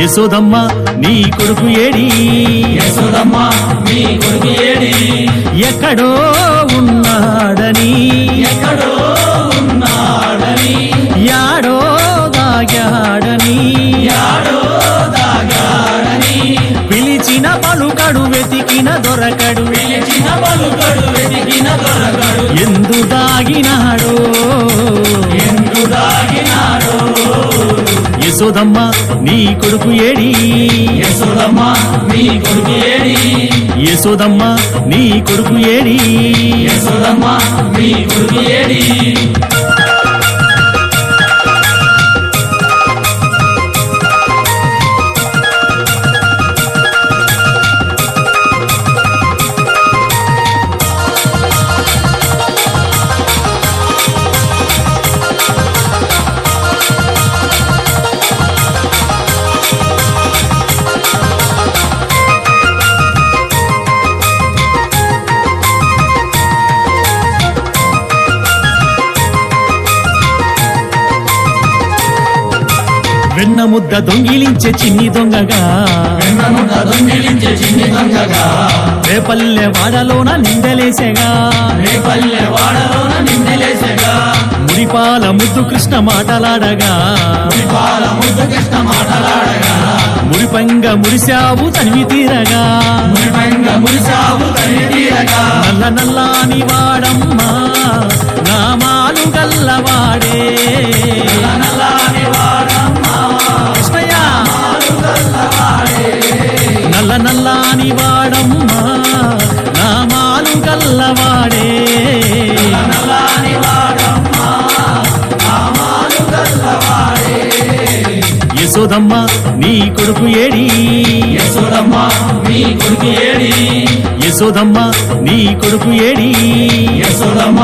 యశోదమ్మ నీ కొడుకు ఏడి యశోదమ్మ నీ కొడుకు ఏడి ఎక్కడో ఉన్నాడని ఎక్కడో ఉన్నాడని యాడో దాగాడని యాడో దాగాడని పిలిచిన పలుకడు వెతికిన దొరకడు పిలిచిన పలుకడు వెతికిన దొరకడు ఎందు దాగినాడో ఎందు దాగినాడో యశోదమ్మ నీ కొడుకు ఏడి యశోదమ్మ నీ కొడుకు ఏడి యశోదమ్మ నీ కొడుకు ఏడి యశోదమ్మ నీ కొడుకు ఏడి వెన్న ముద్ద దొంగిలించే చిన్ని దొంగగా వెన్నముద్ద దొంగిలించే చిన్ని దొంగగా రేపల్లె వాడలోన నిందలేసెగా రేపల్లె వాడలోన నిందలేసెగా మురిపాల ముద్దు కృష్ణ మాటలాడగా మురిపాల ముద్దు కృష్ణ మాటలాడగా మురిపంగ మురిశావు తనివి తీరగా మురిపంగ మురిసావు తల్లి తీరగా నల్ల నల్లాని వాడమ్మా నామాలు గల్లవాడే నల్లని వాడమ్మ కృష్ణయ్య గల్లవాడే నల్ల నల్లాని వాడమ్మా నామాలు గల్లవాడే నల్లని వాడమ్మ నామాలు గల్లవాడే యశోదమ్మ నీ కొడుకు ఏడి యశోదమ్మ నీ కొడుకు ఏడి యశోదమ్మ నీ కొడుకు ఏడి యశోదమ్మ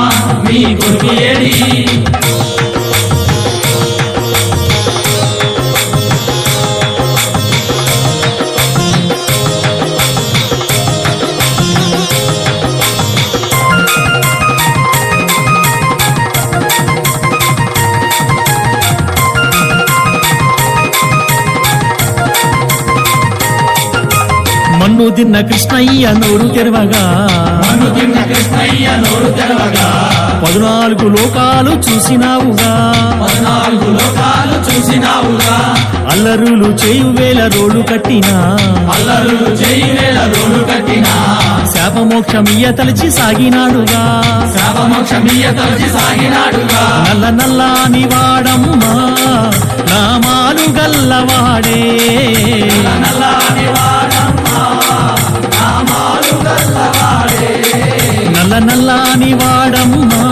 నీ కొడుకు ఏడి మన్ను తిన్న కృష్ణయ్య నోరు తెరవగా మన్ను తిన్న కృష్ణయ్య నోరు తెరవగా 14 లోకాలు చూసినావుగా 14 లోకాలు చూసినావుగా అల్లరులు చేయు వేల రోడ్లు కట్టినా అల్లరులు చేయి వేల రోడ్లు కట్టినా శాపమోక్షమియ్య తలచి సాగినాడుగా శాపమోక్షమియ్య తలచి సాగినాడుగా నల్ల నల్లాని వాడమ్మా నామాలు గల్లవాడే నల్లని వాడమ్మ నామాలు గల్లవాడే నల్ల నల్లాని వాడమ్మా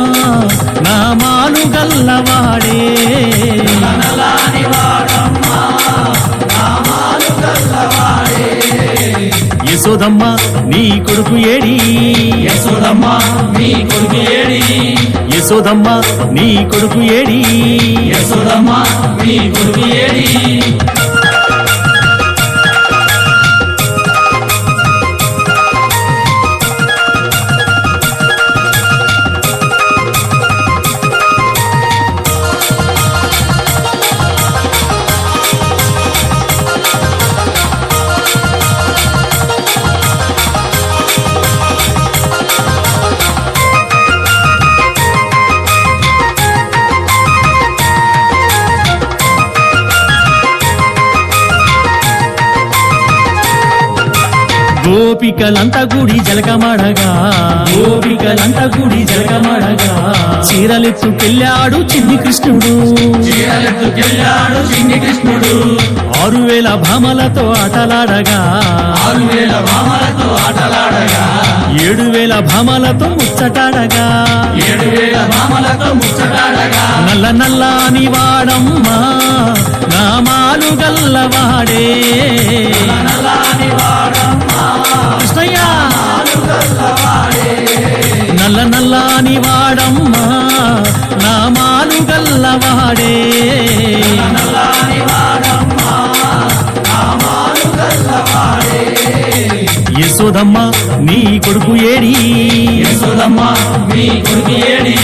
నామాలు గల్లవాడే నల్లని వాడమ్మ నామాలు గల్లవాడే యశోదమ్మ నీ కొడుకు ఏడి యశోదమ్మ నీ కొడుకు ఏడి యశోదమ్మ నీ కొడుకు ఏడి యశోదమ్మ నీ కొడుకు ఏడి గోపికలంత గుడి జలకమడగా గోపికలంత గుడి జలకమడగా చీరలెత్తుకెళ్ళాడు చిన్ని కృష్ణుడు చీరలెత్తుకెళ్ళాడు చిన్ని కృష్ణుడు 6000 భామలతో ఆటలాడగా 6000 భామలతో ఆటలాడగా 7000 భామలతో ముచ్చటాడగా 7000 భామలతో ముచ్చటాడగా నల్ల నల్లాని వాడమ్మా నామాలు గల్లవాడే నల్లని వాడమ్మ కృష్ణయ్య గల్లవాడే నల్ల నల్లాని వాడమ్మా నామాలు గల్లవాడే నల్లని వాడమ్మ నామాలు గల్లవాడే యశోదమ్మ నీ కొడుకు ఏడి యశోదమ్మ నీ కొడుకు ఏడి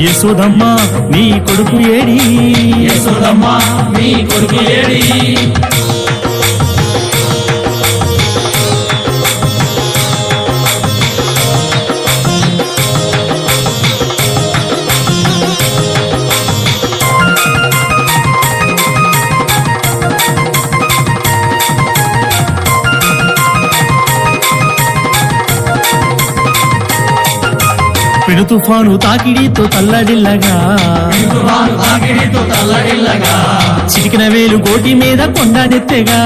యశోదమ్మ నీ కొడుకు ఏడి యశోదమ్మ నీ కొడుకు ఏడి పెను తుఫాను తాకిడితో తల్లడిల్లగా తుఫాను తాకిడితో తల్లడిల్లగా చిటికిన వేలు గోటి మీద కొండనెత్తెగా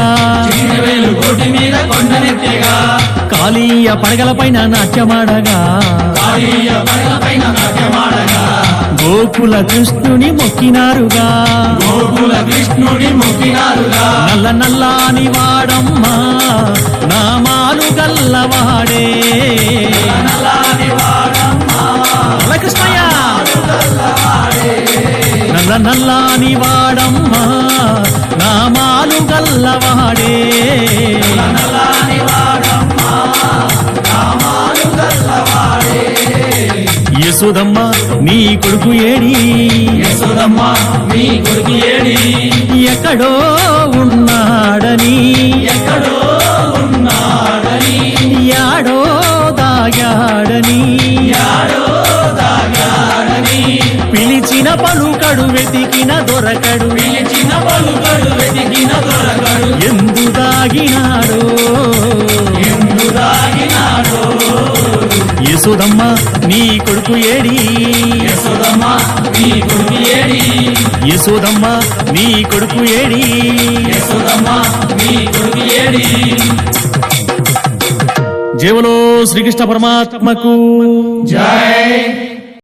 చిన్నవేలు కోటి మీద కొండనెత్తెగా కాళీయ పడగల పైన నాట్యమాడగా కాళీయ పైన నాట్యమాడగా గోకుల కృష్ణుని మొక్కినారుగా గోకుల కృష్ణుడి మొక్కినారుగా నల్ల నల్లాని వాడమ్మా నామాలు గల్లవాడే నల్లాని వాడమ్మా నల్ల కృష్ణయ్య నల్ల నల్లాని వాడమ్మా నామాలు గల్లవాడే నల్లాని వాడమ్మా నామాలు గల్లవాడే యశోదమ్మ నీ కొడుకు ఏడి యశోదమ్మ మీ కొడుకు ఏడి ఎక్కడో ఉన్నాడని ఎక్కడో ఉన్నాడని యాడో దాగాడని యాడో దాగాడని పిలిచిన పలుకడు వెతికిన దొరకడు పిలిచిన పలుకడు వెతికిన దొరకడు ఎందు దాగినాడో ఎందు దాగినాడో యశోదమ్మ నీ కొడుకు ఏడి యశోదమ్మ మీ కొడుకు ఏడి యశోదమ్మ నీ కొడుకు ఏడి యశోదమ్మ మీ కొడుకు ఏడి జయవలో శ్రీకృష్ణ పరమాత్మకు జై